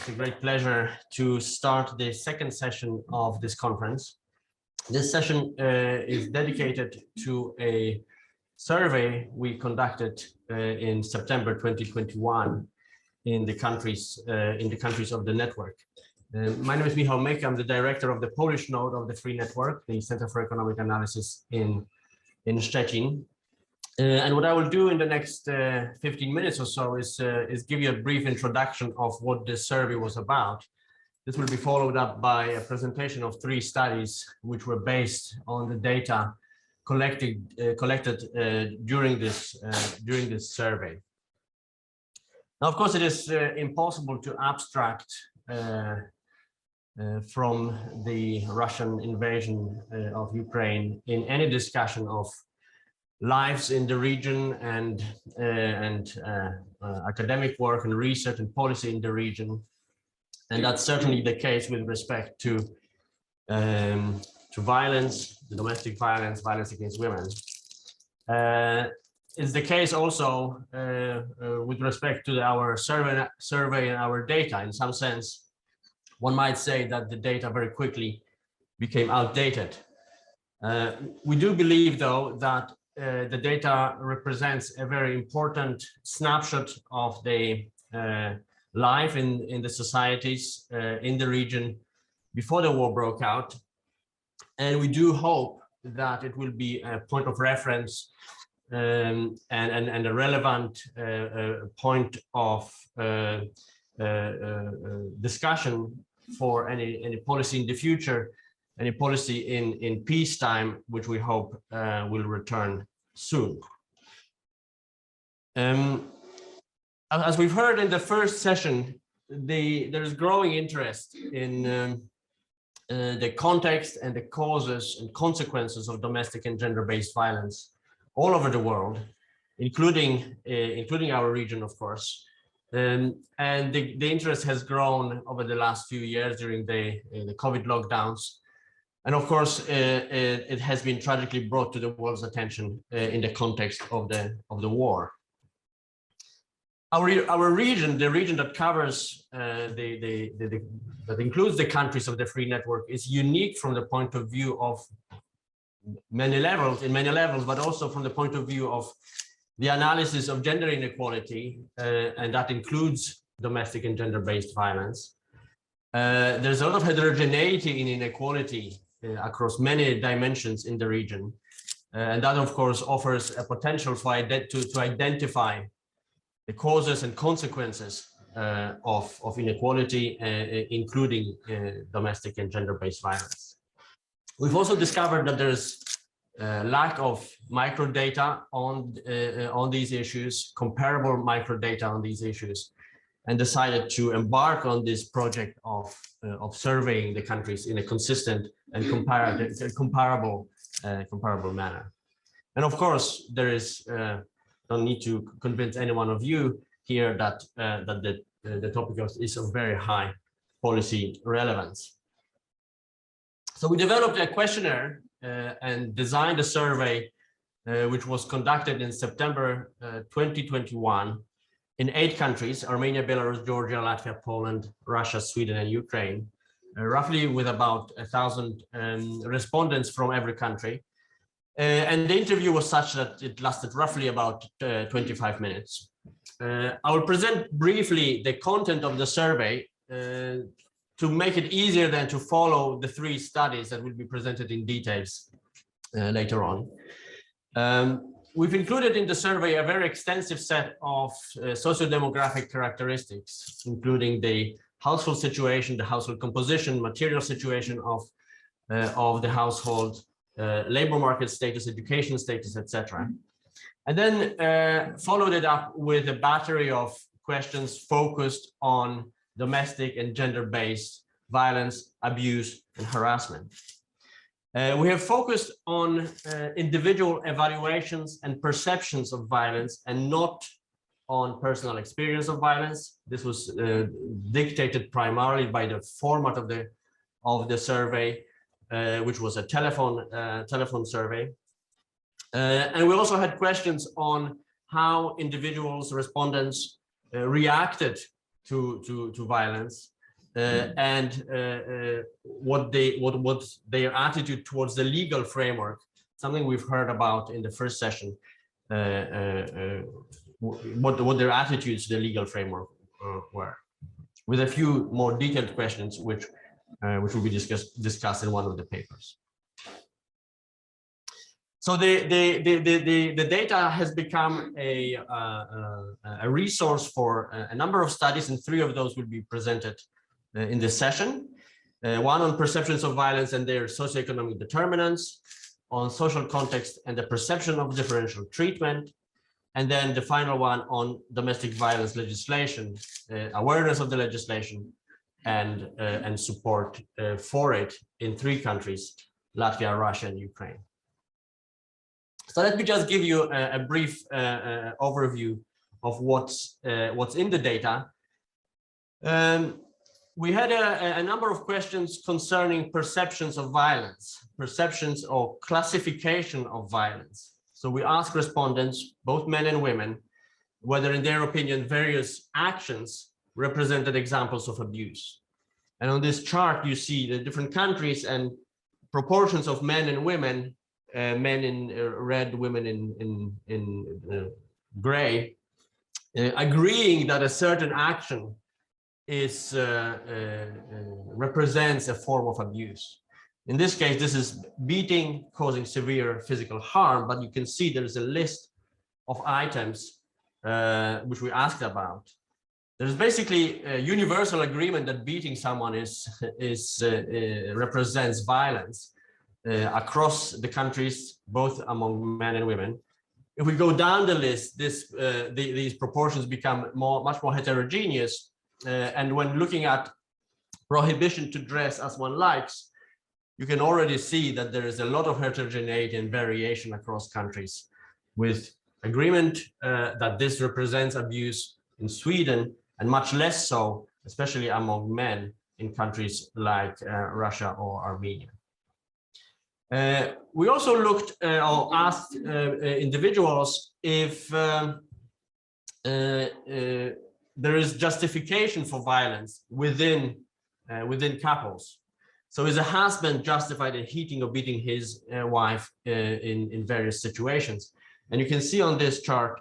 It's a great pleasure to start the second session of this conference. This session is dedicated to a survey we conducted in September 2021 in the countries of the network. My name is Michał Myck. I'm the director of the Polish node of the Free Network, the Center for Economic Analysis in Szczecin. And what I will do in the next 15 minutes or so is give you a brief introduction of what this survey was about. This will be followed up by a presentation of 3 studies which were based on the data collected during this survey. Now, of course, it is impossible to abstract from the Russian invasion of Ukraine in any discussion of lives in the region and academic work and research and policy in the region, and that's certainly the case with respect to violence, the domestic violence against women. It's the case also with respect to our survey and our data. In some sense, one might say that the data very quickly became outdated. We do believe, though, that the data represents a very important snapshot of the life in the societies in the region before the war broke out. And we do hope that it will be a point of reference and a relevant point of discussion for any policy in the future, any policy in peacetime, which we hope will return soon. As we've heard in the first session, there's growing interest in the context and the causes and consequences of domestic and gender-based violence all over the world, including our region, of course. And the interest has grown over the last few years during the COVID lockdowns. And of course, it has been tragically brought to the world's attention in the context of the war. Our region, the region that covers that includes the countries of the Free Network, is unique from the point of view of many levels, but also from the point of view of the analysis of gender inequality, and that includes domestic and gender-based violence. There's a lot of heterogeneity in inequality across many dimensions in the region, and that, of course, offers a potential to identify the causes and consequences of inequality, including domestic and gender-based violence. We've also discovered that there's lack of microdata on these issues, comparable microdata on these issues, and decided to embark on this project of surveying the countries in a consistent and comparable manner. And of course, there is don't need to convince any one of you here that the topic is of very high policy relevance. So we developed a questionnaire and designed a survey which was conducted in September 2021 in 8 countries: Armenia, Belarus, Georgia, Latvia, Poland, Russia, Sweden, and Ukraine, roughly with about 1,000 respondents from every country. And the interview was such that it lasted roughly about 25 minutes. I will present briefly the content of the survey to make it easier then to follow the 3 studies that will be presented in details later on. We've included in the survey a very extensive set of socio-demographic characteristics, including the household situation, the household composition, material situation of the household, labor market status, education status, etc. And then followed it up with a battery of questions focused on domestic and gender-based violence, abuse, and harassment. We have focused on individual evaluations and perceptions of violence and not on personal experience of violence. This was dictated primarily by the format of the survey, which was a telephone survey. And we also had questions on how individuals, respondents, reacted to violence, and what their attitude towards the legal framework, something we've heard about in the first session, what their attitudes to the legal framework were, with a few more detailed questions which will be discussed in one of the papers. So the data has become a resource for a number of studies, and 3 of those will be presented in this session. One on perceptions of violence and their socioeconomic determinants, on social context and the perception of differential treatment, and then the final one on domestic violence legislation, awareness of the legislation, and support for it in 3 countries, Latvia, Russia, and Ukraine. So let me just give you a brief overview of what's in the data. We had a number of questions concerning perceptions of violence, perceptions or classification of violence. So we asked respondents, both men and women, whether in their opinion various actions represented examples of abuse. And on this chart, you see the different countries and proportions of men and women, men in red, women in gray, agreeing that a certain action is represents a form of abuse. In this case, this is beating causing severe physical harm, but you can see there's a list of items which we asked about. There's basically a universal agreement that beating someone represents violence across the countries, both among men and women. If we go down the list, these proportions become much more heterogeneous. And when looking at prohibition to dress as one likes, you can already see that there is a lot of heterogeneity and variation across countries, with agreement that this represents abuse in Sweden, and much less so, especially among men in countries like Russia or Armenia. We also looked or asked individuals if there is justification for violence within couples. So is a husband justified in hitting or beating his wife in various situations? And you can see on this chart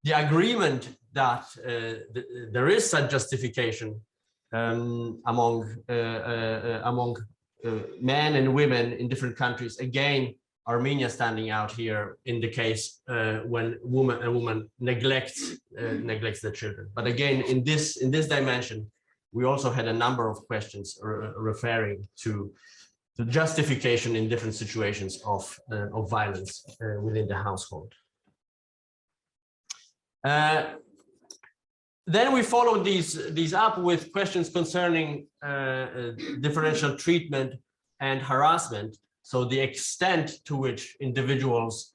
the agreement that there is such justification among men and women in different countries. Again, Armenia standing out here in the case when a woman neglects the children. But again, in this dimension, we also had a number of questions referring to the justification in different situations of violence within the household. Then we followed these up with questions concerning differential treatment and harassment. So the extent to which individuals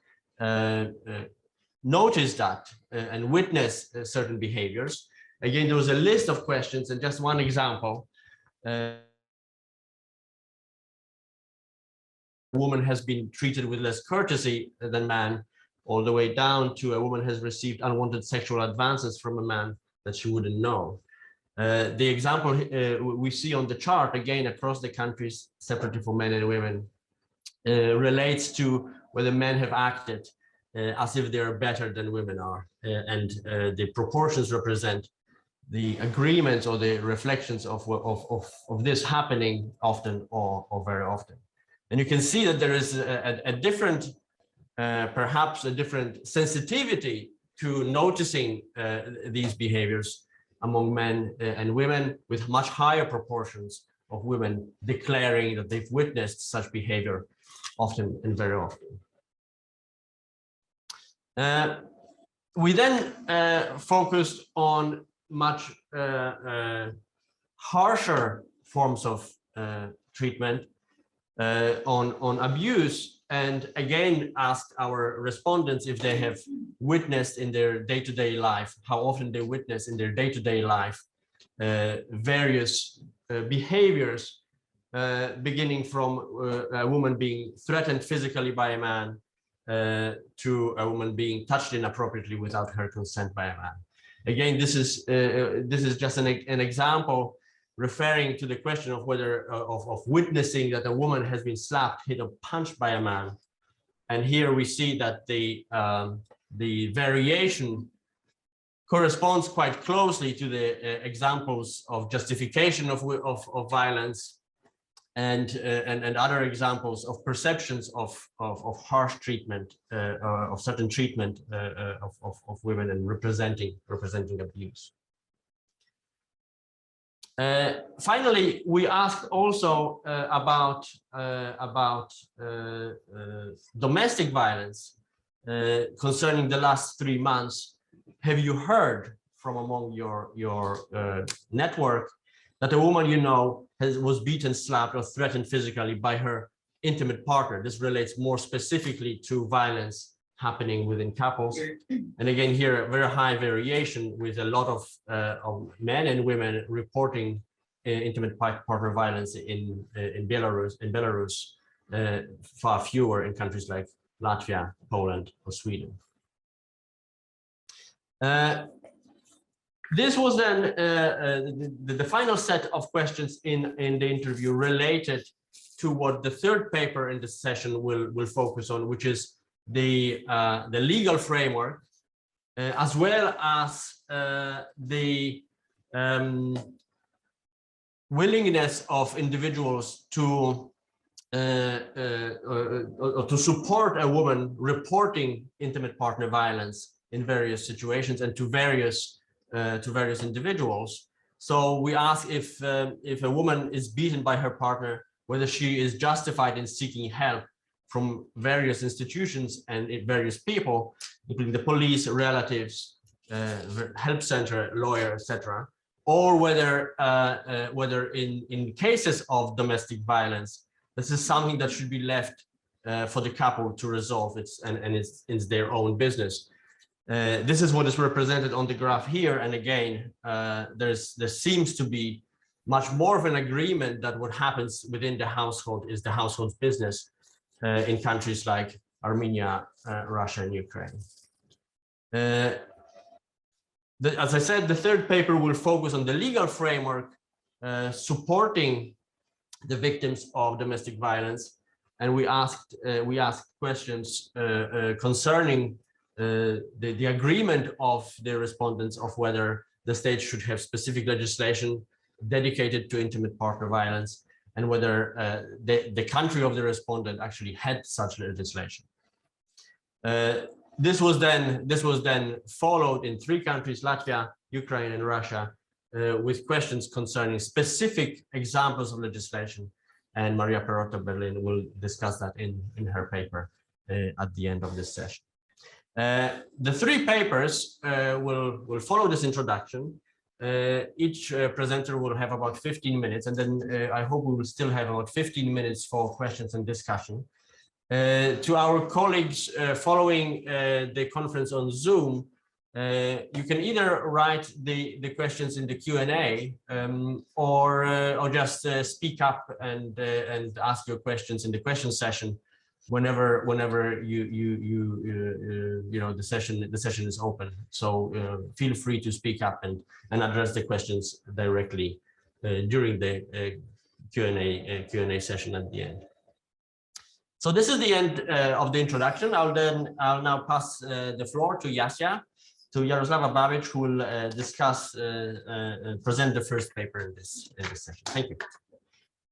notice that and witness certain behaviors. Again, there was a list of questions, and just one example. A woman has been treated with less courtesy than man, all the way down to a woman has received unwanted sexual advances from a man that she wouldn't know. The example we see on the chart, again, across the countries, separately for men and women, relates to whether men have acted as if they're better than women are. And the proportions represent the agreements or the reflections of this happening often or very often. And you can see that there is a different, perhaps a different sensitivity to noticing these behaviors among men and women, with much higher proportions of women declaring that they've witnessed such behavior often and very often. We then focused on much harsher forms of treatment, on abuse, and again asked our respondents if they have witnessed in their day-to-day life, how often they witness in their day-to-day life various behaviors, beginning from a woman being threatened physically by a man to a woman being touched inappropriately without her consent by a man. Again, this is just an example referring to the question of whether of witnessing that a woman has been slapped, hit, or punched by a man. And here we see that the variation corresponds quite closely to the examples of justification of violence and other examples of perceptions of harsh treatment, of certain treatment of women and representing abuse. Finally, we asked also about domestic violence concerning the last 3 months. Have you heard from among your network that a woman you know was beaten, slapped, or threatened physically by her intimate partner? This relates more specifically to violence happening within couples. And again, here a very high variation with a lot of men and women reporting intimate partner violence in Belarus, far fewer in countries like Latvia, Poland, or Sweden. This was then the final set of questions in the interview related to what the third paper in this session will focus on, which is the legal framework, as well as the willingness of individuals to support a woman reporting intimate partner violence in various situations and to various individuals. So we ask if a woman is beaten by her partner, whether she is justified in seeking help from various institutions and various people, including the police, relatives, help center, lawyer, etc., or whether in cases of domestic violence, this is something that should be left for the couple to resolve. It's their own business. This is what is represented on the graph here, and again, there seems to be much more of an agreement that what happens within the household is the household's business in countries like Armenia, Russia, and Ukraine. As I said, the third paper will focus on the legal framework supporting the victims of domestic violence, and we asked questions concerning the agreement of the respondents of whether the state should have specific legislation dedicated to intimate partner violence, and whether the country of the respondent actually had such legislation. This was then followed in 3 countries, Latvia, Ukraine, and Russia, with questions concerning specific examples of legislation. And Maria Perrotta Berlin will discuss that in her paper at the end of this session. The 3 papers will follow this introduction. Each presenter will have about 15 minutes, and then I hope we will still have about 15 minutes for questions and discussion. To our colleagues following the conference on Zoom, you can either write the questions in the Q&A or just speak up and ask your questions in the question session whenever you know the session is open. So feel free to speak up and address the questions directly during the Q&A session at the end. So this is the end of the introduction. I'll now pass the floor to Yaroslava Babych, who will discuss present the first paper in this session. Thank you.